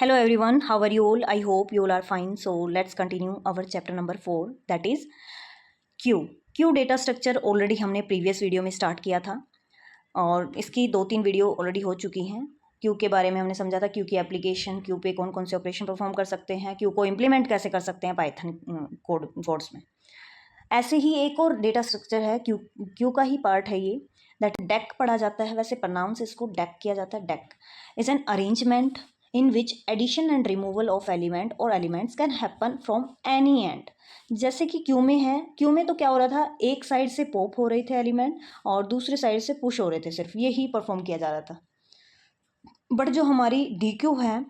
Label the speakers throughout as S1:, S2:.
S1: Hello everyone, how are you all? I hope you all are fine. So let's continue our chapter number 4, that is Q. Q data structure already हमने previous video में start किया था और इसकी 2-3 video already हो चुकी हैं। Q के बारे में हमने समझा था, क्यू की एप्लीकेशन, क्यू पे कौन कौन से ऑपरेशन परफॉर्म कर सकते हैं, क्यू को इम्प्लीमेंट कैसे कर सकते हैं पाइथन कोड्स में। ऐसे ही एक और डेटा स्ट्रक्चर है, क्यू का ही पार्ट है ये, दैट डेक पढ़ा जाता है। वैसे प्रोनाउंस इसको डेक किया जाता है। Deck is an arrangement in which addition and removal of element or elements can happen from any end। जैसे कि क्यू में है, क्यू में तो क्या हो रहा था, एक साइड से पॉप हो रहे थे एलिमेंट और दूसरे साइड से पुश हो रहे थे, सिर्फ यही परफॉर्म किया जा रहा था। बट जो हमारी डी क्यू है,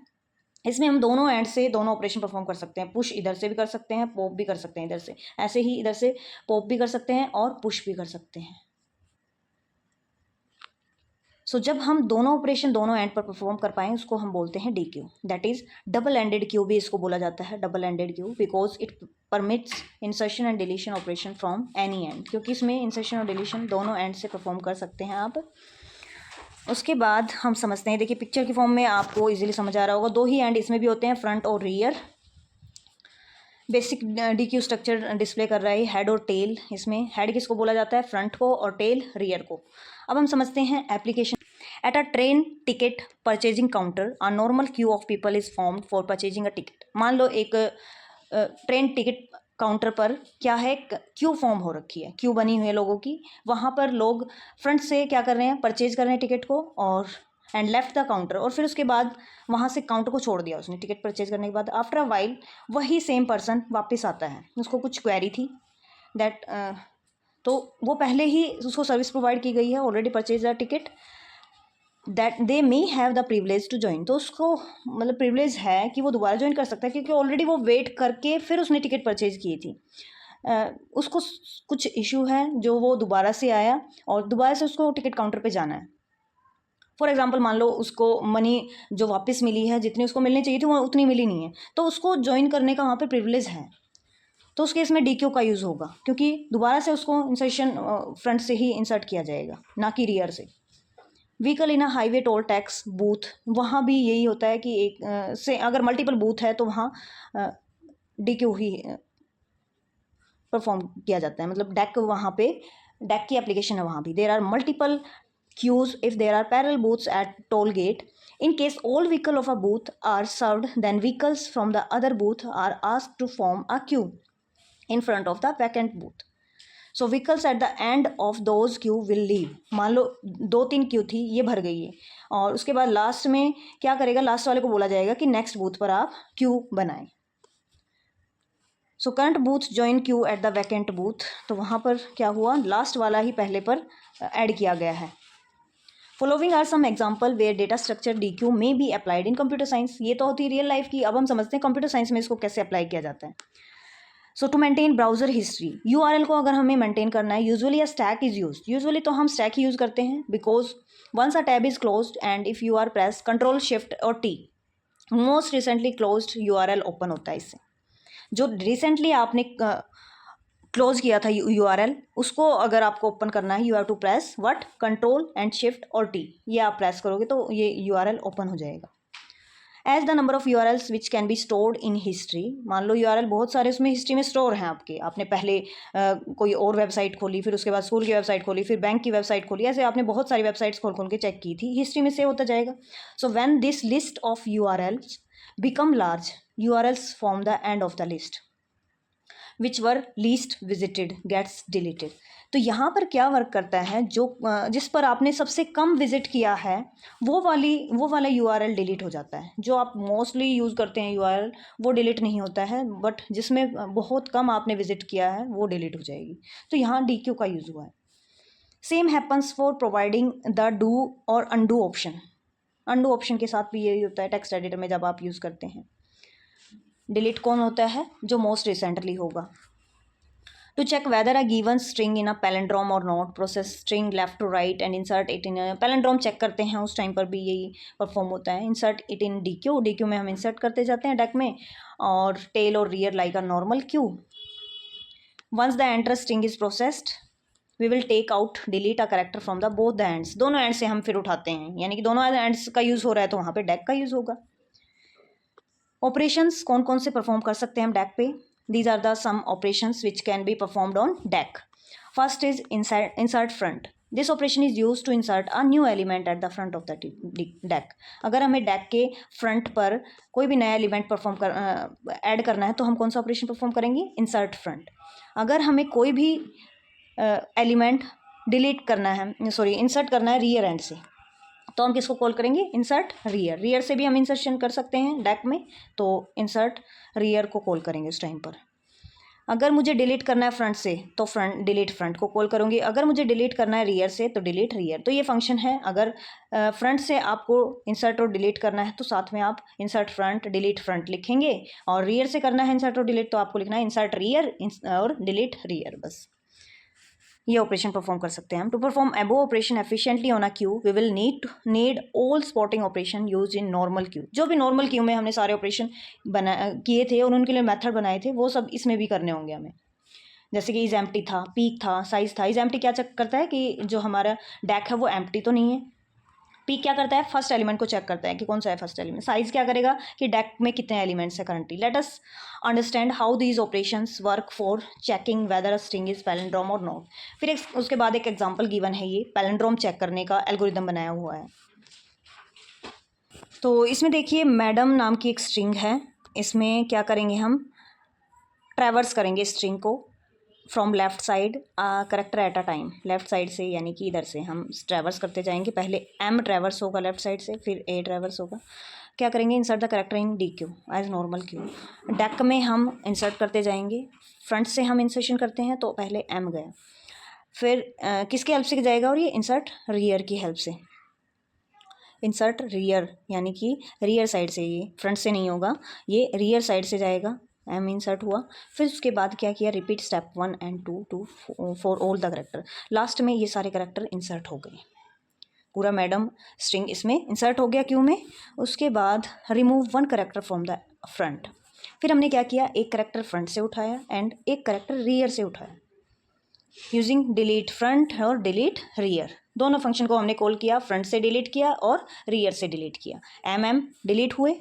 S1: इसमें हम दोनों एंड से दोनों ऑपरेशन परफॉर्म कर सकते हैं। पुश इधर से भी कर सकते हैं, पॉप भी कर सकते हैं इधर से, ऐसे ही इधर से पॉप भी कर सकते हैं और पुश भी कर सकते हैं। सो जब हम दोनों ऑपरेशन दोनों एंड पर परफॉर्म कर पाएँ उसको हम बोलते हैं D Q. That is double ended queue भी इसको बोला जाता है, double ended queue, because it permits insertion and deletion operation from any and, क्योंकि इसमें इंसर्शन और डिलीशन दोनों एंड से परफॉर्म कर सकते हैं आप। उसके बाद हम समझते हैं, देखिए पिक्चर की फॉर्म में आपको इजीली समझ आ रहा होगा, दो ही एंड इसमें भी होते हैं, फ्रंट और rear. Basic D Q structure display कर रहा है हेड और टेल। इसमें हेड किसको बोला जाता है, फ्रंट को, और टेल रियर को। अब हम समझते हैं application. At a train ticket purchasing counter a normal Q of people is formed for purchasing a ticket. मान लो एक ट्रेन टिकट काउंटर पर क्या है, क्यू फॉर्म हो रखी है, क्यू बनी हुई है लोगों की। वहाँ पर लोग फ्रंट से क्या कर रहे हैं, परचेज कर रहे हैं टिकट को, और एंड लेफ्ट द काउंटर, और फिर उसके बाद वहाँ से काउंटर को छोड़ दिया उसने टिकट परचेज करने के बाद। आफ्टर अ वाइल वही सेम पर्सन वापस आता है, उसको कुछ क्वेरी थी दैट तो वो पहले ही उसको सर्विस प्रोवाइड की गई है, already purchase the ticket, that they may have the privilege to join. तो उसको मतलब प्रिविलेज है कि वो दोबारा ज्वाइन कर सकता है, क्योंकि ऑलरेडी वो वेट करके फिर उसने टिकट परचेज की थी। उसको कुछ इशू है जो वो दोबारा से आया और दोबारा से उसको टिकट काउंटर पे जाना है। फॉर एग्जाम्पल मान लो उसको मनी जो वापस मिली है, जितनी उसको मिलनी चाहिए थी वो उतनी मिली नहीं है, तो उसको ज्वाइन करने का वहाँ पे प्रिविलेज है, तो उस केस में डी क्यू का यूज़ होगा, क्योंकि दोबारा से उसको इंसर्शन फ्रंट से ही इंसर्ट किया जाएगा, ना कि रियर से। Vehicle in a highway toll tax booth, वहाँ भी यही होता है कि एक से अगर मल्टीपल बूथ है तो वहाँ डी क्यू ही परफॉर्म किया जाता है, मतलब डेक, वहाँ पे डेक की एप्लीकेशन है वहाँ भी। There are multiple queues if there are parallel booths at toll gate. In case all vehicle of a booth are served, then vehicles from the other booth are asked to form a queue in front of the vacant booth. So vehicles at the end of those queue will leave. मान लो 2-3 Q थी, ये भर गई है, और उसके बाद last में क्या करेगा, लास्ट वाले को बोला जाएगा कि नेक्स्ट बूथ पर आप क्यू बनाएं। So current booth join Q at the vacant booth, तो वहाँ पर क्या हुआ, लास्ट वाला ही पहले पर ऐड किया गया है। Following are some example where data structure D Q में be applied in computer science. ये तो होती है रियल लाइफ की, अब हम समझते हैं कंप्यूटर साइंस में इसको कैसे अप्लाई किया जाता है। So to maintain browser history, URL को अगर हमें मेंटेन करना है, usually a stack is used. Usually तो हम स्टैक ही यूज करते हैं, because once a tab is closed and if you are press control shift और T, most recently closed URL open होता है। इससे जो रिसेंटली आपने क्लोज किया था यूआरएल, उसको अगर आपको ओपन करना है, you have to press what, control and shift और टी, ये आप प्रेस करोगे तो ये यूआरएल ओपन हो जाएगा। As the number of URLs which can be stored in history, मान लो यूआरएल बहुत सारे उसमें हिस्ट्री में स्टोर हैं आपके, आपने पहले कोई और वेबसाइट खोली, फिर उसके बाद स्कूल की वेबसाइट खोली, फिर बैंक की वेबसाइट खोली, ऐसे आपने बहुत सारी वेबसाइट्स खोल खोल के चेक की थी, हिस्ट्री में सेव होता जाएगा। So when this list of URLs become large, URLs from the end of the list which were least visited gets deleted. तो यहाँ पर क्या वर्क करता है, जो जिस पर आपने सबसे कम विजिट किया है वो वाला यूआरएल डिलीट हो जाता है। जो आप मोस्टली यूज़ करते हैं यूआरएल वो डिलीट नहीं होता है, बट जिसमें बहुत कम आपने विजिट किया है वो डिलीट हो जाएगी। तो यहाँ डी क्यू का यूज़ हुआ है। Same happens for providing the do और अनडू ऑप्शन। अनडू ऑप्शन के साथ भी यही होता है टेक्स्ट एडिटर में जब आप यूज़ करते हैं। डिलीट कौन होता है, जो मोस्ट रिसेंटली होगा। To check whether a given string in a palindrome और not, process string left to right and insert it in palindrome check करते हैं, उस टाइम पर भी यही परफॉर्म होता है। Insert it in D Q, D Q में हम इंसर्ट करते जाते हैं डेक में, और टेल और rear like a normal queue. Once the enter string is processed we will take out delete a character from the both the ends, दोनों end से हम फिर उठाते हैं, यानी कि दोनों एंड्स का यूज़ हो रहा है तो वहाँ पे डेक का यूज़ होगा। ऑपरेशंस कौन कौन से परफॉर्म कर सकते हैं हम डैक पे? These are the some operations which can be performed on deque. First is insert front. This operation is use to insert a new element at the front of the deque. अगर हमें deck के front पर कोई भी नया element perform कर add करना है तो हम कौन सा ऑपरेशन परफॉर्म करेंगे? Insert front. अगर हमें कोई भी एलिमेंट डिलीट करना है, सॉरी इंसर्ट करना है रियर एंड से, तो हम किसको कॉल करेंगे? Insert rear. रियर से भी हम इंसर्शन कर सकते हैं डैक में, तो इंसर्ट रियर को कॉल करेंगे उस टाइम पर. अगर मुझे डिलीट करना है फ्रंट से तो फ्रंट डिलीट फ्रंट को कॉल करूँगी. अगर मुझे डिलीट करना है रियर से तो डिलीट रियर. तो ये फंक्शन है. अगर फ्रंट से आपको इंसर्ट और डिलीट करना है तो साथ में आप इंसर्ट फ्रंट डिलीट फ्रंट लिखेंगे, और रियर से करना है इंसर्ट और डिलीट तो आपको लिखना है इंसर्ट रियर और डिलीट रियर. बस ये ऑपरेशन परफॉर्म कर सकते हैं हम. To perform above operation efficiently on a queue we will need all supporting operation use in normal queue. जो भी नॉर्मल क्यू में हमने सारे ऑपरेशन किए थे और उनके लिए मेथड बनाए थे वो सब इसमें भी करने होंगे हमें. जैसे कि इज एम्प्टी था, पीक था, साइज था. इज एम्प्टी क्या चेक करता है कि जो हमारा डैक है वो एम्प्टी तो नहीं है. पीक क्या करता है? फर्स्ट एलिमेंट को चेक करता है कि कौन सा है फर्स्ट एलिमेंट. साइज क्या करेगा कि डैक में कितने एलिमेंट्स है currently. Let us understand how these operations work for checking weather a string is palindrome और नॉट. फिर उसके बाद एक एग्जांपल गिवन है. ये पैलिंड्रोम चेक करने का एल्गोरिदम बनाया हुआ है. तो इसमें देखिए मैडम नाम की एक स्ट्रिंग है. इसमें क्या करेंगे हम? ट्रैवर्स करेंगे स्ट्रिंग को from left side character at a time. Left side से यानी कि इधर से हम ट्रैवर्स करते जाएंगे. पहले एम ट्रैवर्स होगा लेफ्ट साइड से, फिर ए ट्रैवर्स होगा. क्या करेंगे? Insert the character in deque as normal queue. Deque में हम इंसर्ट करते जाएंगे. फ्रंट से हम इंसर्शन करते हैं तो पहले एम गया, फिर किसकी हेल्प से जाएगा? और ये इंसर्ट रियर की हेल्प से. इंसर्ट रियर यानी कि रियर साइड से, ये फ्रंट से नहीं होगा, ये रियर साइड से जाएगा. एम इंसर्ट हुआ. फिर उसके बाद क्या किया? Repeat step 1 and 2 to for all the character. Last में ये सारे करेक्टर इंसर्ट हो गए. पूरा मैडम स्ट्रिंग इसमें इंसर्ट हो गया क्यू में. उसके बाद remove 1 character from the front. फिर हमने क्या किया? एक करेक्टर फ्रंट से उठाया एंड एक करेक्टर रियर से उठाया यूजिंग डिलीट फ्रंट और डिलीट रियर. दोनों फंक्शन को हमने कॉल किया. फ्रंट से डिलीट किया और रियर से डिलीट किया. एम डिलीट हुए.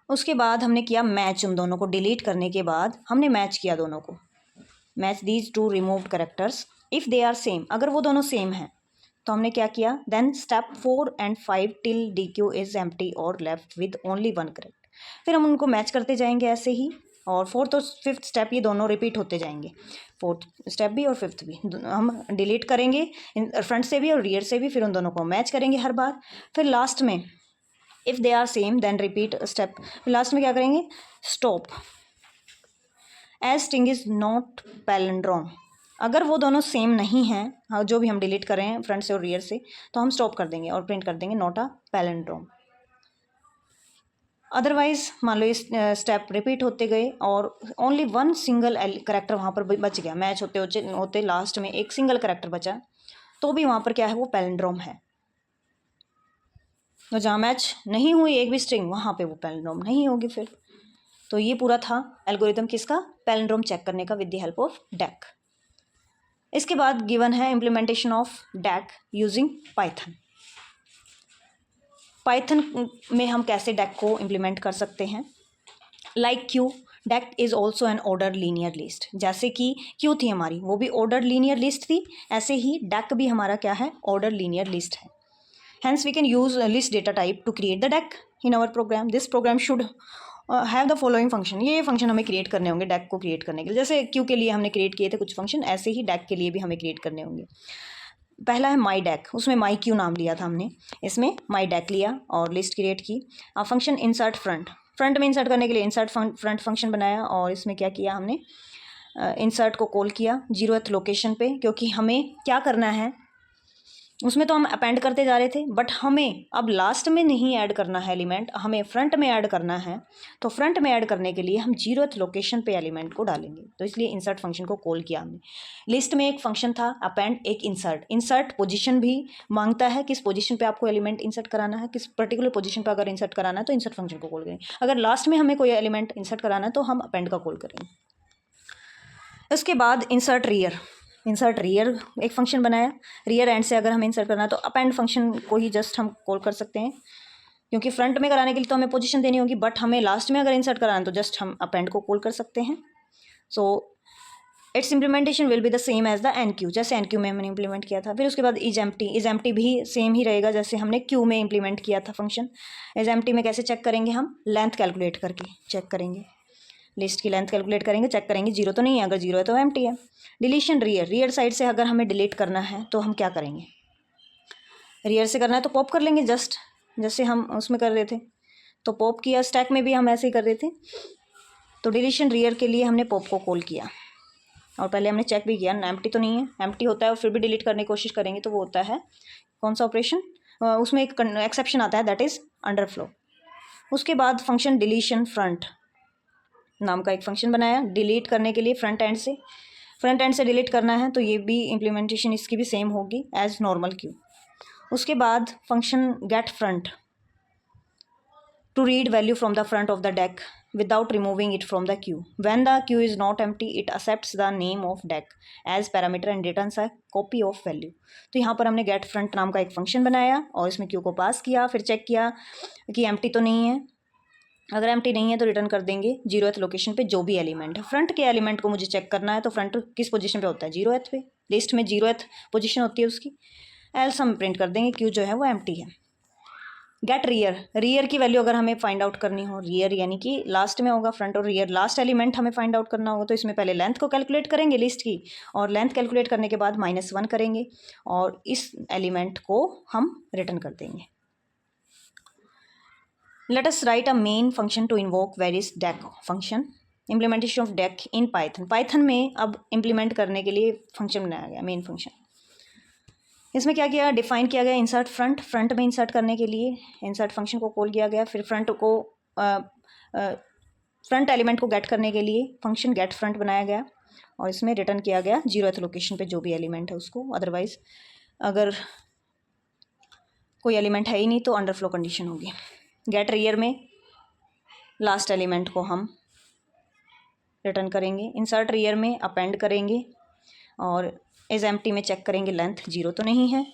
S1: उसके बाद हमने किया मैच. उन दोनों को डिलीट करने के बाद हमने मैच किया दोनों को. Match these two removed characters if they are same. अगर वो दोनों सेम हैं तो हमने क्या किया? Then step 4 and 5 till deque is empty और लेफ्ट विद ओनली 1 करेक्ट. फिर हम उनको मैच करते जाएंगे ऐसे ही, और 4th और 5th स्टेप ये दोनों रिपीट होते जाएंगे. 4th स्टेप भी और 5th भी हम डिलीट करेंगे फ्रंट से भी और रियर से भी. फिर उन दोनों को मैच करेंगे हर बार. फिर लास्ट में if they are same then repeat step. Last में क्या करेंगे? Stop as string is not palindrome. अगर वो दोनों सेम नहीं हैं, जो भी हम डिलीट कर रहे हैं फ्रंट से और रियर से, तो हम स्टॉप कर देंगे और प्रिंट कर देंगे नॉट अ पैलिंड्रोम. अदरवाइज मान लो इस स्टेप रिपीट होते गए और ओनली 1 सिंगल करेक्टर वहाँ पर बच गया. मैच होते होते लास्ट में एक सिंगल करेक्टर बचा, तो भी वहाँ पर क्या है? वो पैलिंड्रोम है. तो जहाँ मैच नहीं हुई एक भी स्ट्रिंग वहाँ पे वो पैलिंड्रोम नहीं होगी फिर. तो ये पूरा था एल्गोरिदम किसका? पैलिंड्रोम चेक करने का with the help of deque. इसके बाद गिवन है implementation of deque using Python. Python में हम कैसे डैक को इम्प्लीमेंट कर सकते हैं? Like queue deque is also an order linear list. जैसे कि क्यू थी हमारी, वो भी ऑर्डर लीनियर लिस्ट थी, ऐसे ही डैक भी हमारा क्या है? ऑर्डर लीनियर लिस्ट है. Hence we can use a list data type to create the DAC in our program. This program should have the following function. ये फंक्शन हमें क्रिएट करने होंगे डैक को क्रिएट करने के लिए. जैसे क्यू के लिए हमने क्रिएट किए थे कुछ फंक्शन, ऐसे ही डैक के लिए भी हमें क्रिएट करने होंगे. पहला है माई डैक. उसमें माई क्यू नाम लिया था हमने, इसमें माई डैक लिया और लिस्ट क्रिएट की. Function insert front. फ्रंट में इंसर्ट करने के लिए इंसर्ट फ्रंट फंक्शन बनाया, और इसमें क्या किया हमने? इंसर्ट को कॉल किया 0th लोकेशन पे, क्योंकि हमें क्या करना है? उसमें तो हम अपेंड करते जा रहे थे, बट हमें अब लास्ट में नहीं ऐड करना है एलिमेंट, हमें फ्रंट में ऐड करना है. तो फ्रंट में ऐड करने के लिए हम 0th लोकेशन पे एलिमेंट को डालेंगे. तो इसलिए इंसर्ट फंक्शन को कॉल किया हमने. लिस्ट में एक फंक्शन था अपेंड, एक इंसर्ट. इंसर्ट पोजीशन भी मांगता है, किस पोजीशन पे आपको एलिमेंट इंसर्ट कराना है, किस पर्टिकुलर पोजीशन पर अगर इंसर्ट कराना है तो इंसर्ट फंक्शन को कॉल करेंगे. अगर लास्ट में हमें कोई एलिमेंट इंसर्ट कराना है तो हम अपेंड का कॉल करेंगे. उसके बाद इंसर्ट रियर. इंसर्ट रियर एक फंक्शन बनाया. रियर एंड से अगर हमें इंसर्ट करना है तो अपेंड फंक्शन को ही जस्ट हम कॉल कर सकते हैं. क्योंकि फ्रंट में कराने के लिए तो हमें पोजीशन देनी होगी, बट हमें लास्ट में अगर इंसर्ट कराना है तो जस्ट हम अपेंड को कॉल कर सकते हैं। So its implementation will be the same as the enqueue, जैसे एन क्यू में हमने इम्प्लीमेंट किया था। फिर उसके बाद इज एम्प्टी भी सेम ही रहेगा जैसे हमने क्यू में इम्प्लीमेंट किया था फंक्शन। इज एम्प्टी में कैसे चेक करेंगे, हम लेंथ कैलकुलेट करके चेक करेंगे, लिस्ट की लेंथ कैलकुलेट करेंगे, चेक करेंगे जीरो तो नहीं है, अगर जीरो है तो एम्प्टी है। डिलीशन रियर साइड से अगर हमें डिलीट करना है तो हम क्या करेंगे, रियर से करना है तो पॉप कर लेंगे, जस्ट जैसे हम उसमें कर रहे थे तो पॉप किया, स्टैक में भी हम ऐसे ही कर रहे थे। तो डिलीशन रियर के लिए हमने पॉप को कॉल किया और पहले हमने चेक भी किया एम्प्टी तो नहीं है, एम्प्टी होता है और फिर भी डिलीट करने की कोशिश करेंगे तो वो होता है कौन सा ऑपरेशन, उसमें एक एक्सेप्शन आता है, दैट इज़ अंडरफ्लो। उसके बाद फंक्शन डिलीशन फ्रंट नाम का एक फंक्शन बनाया डिलीट करने के लिए फ्रंट एंड से डिलीट करना है, तो ये भी इम्प्लीमेंटेशन इसकी भी सेम होगी एज नॉर्मल क्यू। उसके बाद function get front to read value from the front of the deck without removing it from the queue. When the queue is not empty, it accepts the name of deck as parameter and returns a copy of value. तो यहाँ पर हमने get front नाम का एक function बनाया और इसमें queue को पास किया, फिर चेक किया कि empty तो नहीं है, अगर empty नहीं है तो रिटर्न कर देंगे 0th लोकेशन पे जो भी एलिमेंट है। फ्रंट के एलिमेंट को मुझे चेक करना है तो फ्रंट किस पोजीशन पे होता है, 0th पे, लिस्ट में 0th पोजीशन होती है उसकी, एल्स हम प्रिंट कर देंगे क्यू जो है वो एम्प्टी है। गेट रियर की वैल्यू अगर हमें फाइंड आउट करनी हो, रियर यानी कि लास्ट में होगा, फ्रंट और रियर लास्ट एलिमेंट हमें फाइंड आउट करना होगा, तो इसमें पहले लेंथ को कैलकुलेट करेंगे लिस्ट की, और लेंथ कैलकुलेट करने के बाद -1 करेंगे और इस एलिमेंट को हम रिटर्न कर देंगे। Let us write a main function to invoke various deck function. Implementation of deck in Python में अब इम्प्लीमेंट करने के लिए फंक्शन बनाया गया मेन फंक्शन। इसमें क्या किया, डिफाइन किया गया इंसर्ट फ्रंट में इंसर्ट करने के लिए इंसर्ट फंक्शन को कॉल किया गया, फिर फ्रंट एलिमेंट को गेट करने के लिए फंक्शन गेट फ्रंट बनाया गया और इसमें रिटर्न किया गया 0th लोकेशन पे जो भी एलिमेंट है उसको, अदरवाइज अगर कोई एलिमेंट है ही नहीं तो अंडरफ्लो कंडीशन होगी। गेट रियर में लास्ट एलिमेंट को हम रिटर्न करेंगे, इंसर्ट रियर में अपेंड करेंगे और इज एम्प्टी में चेक करेंगे लेंथ 0 तो नहीं है,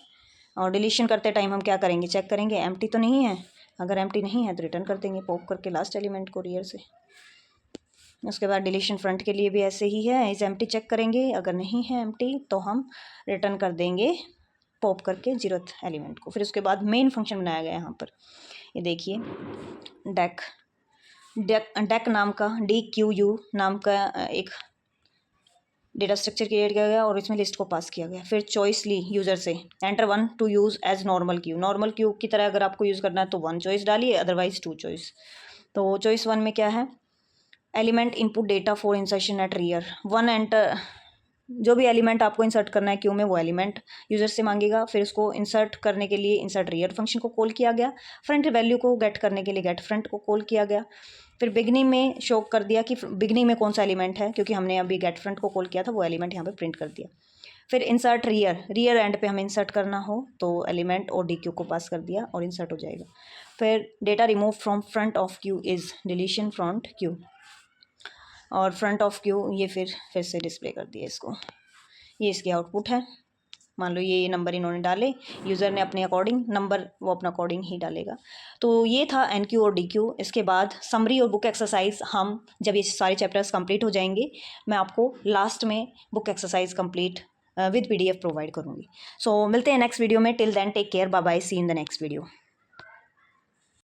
S1: और डिलीशन करते टाइम हम क्या करेंगे, चेक करेंगे एम्प्टी तो नहीं है, अगर एम्प्टी नहीं है तो रिटर्न कर देंगे पॉप करके लास्ट एलिमेंट को रियर से। उसके बाद डिलीशन फ्रंट के लिए भी ऐसे ही है, इज एम्प्टी चेक करेंगे, अगर नहीं है एम्प्टी तो हम रिटर्न कर देंगे पॉप करके 0th एलिमेंट को। फिर उसके बाद मेन फंक्शन बनाया गया यहाँ पर, ये देखिए डेक नाम का DQU नाम का एक डेटा स्ट्रक्चर क्रिएट किया गया और इसमें लिस्ट को पास किया गया। फिर चॉइस ली यूज़र से, enter 1 to use as normal queue की तरह अगर आपको यूज़ करना है तो 1 चॉइस डालिए, अदरवाइज 2 चॉइस। तो चॉइस 1 में क्या है, element input data for insertion at rear 1 enter, जो भी एलिमेंट आपको इंसर्ट करना है क्यू में वो एलिमेंट यूज़र से मांगेगा, फिर उसको इंसर्ट करने के लिए इंसर्ट रियर फंक्शन को कॉल किया गया, फ्रंट वैल्यू को गेट करने के लिए गेट फ्रंट को कॉल किया गया, फिर बिगनिंग में शो कर दिया कि बिगनिंग में कौन सा एलिमेंट है, क्योंकि हमने अभी गेट फ्रंट को कॉल किया था वो एलिमेंट यहाँ पे प्रिंट कर दिया। फिर इंसर्ट रियर एंड पे हमें इंसर्ट करना हो तो एलिमेंट और DQ को पास कर दिया और इंसर्ट हो जाएगा। फिर data remove from front of Q is deletion front Q, और फ्रंट ऑफ क्यू ये फिर से डिस्प्ले कर दिया इसको, ये इसकी आउटपुट है। मान लो ये नंबर इन्होंने डाले, यूज़र ने अपने अकॉर्डिंग नंबर वो अपना अकॉर्डिंग ही डालेगा। तो ये था NQ और DQ। इसके बाद समरी और बुक एक्सरसाइज, हम जब ये सारे चैप्टर्स कंप्लीट हो जाएंगे मैं आपको लास्ट में book exercise complete with PDF provide करूँगी। सो मिलते हैं नेक्स्ट वीडियो में, till then take care, bye bye, see in the next video.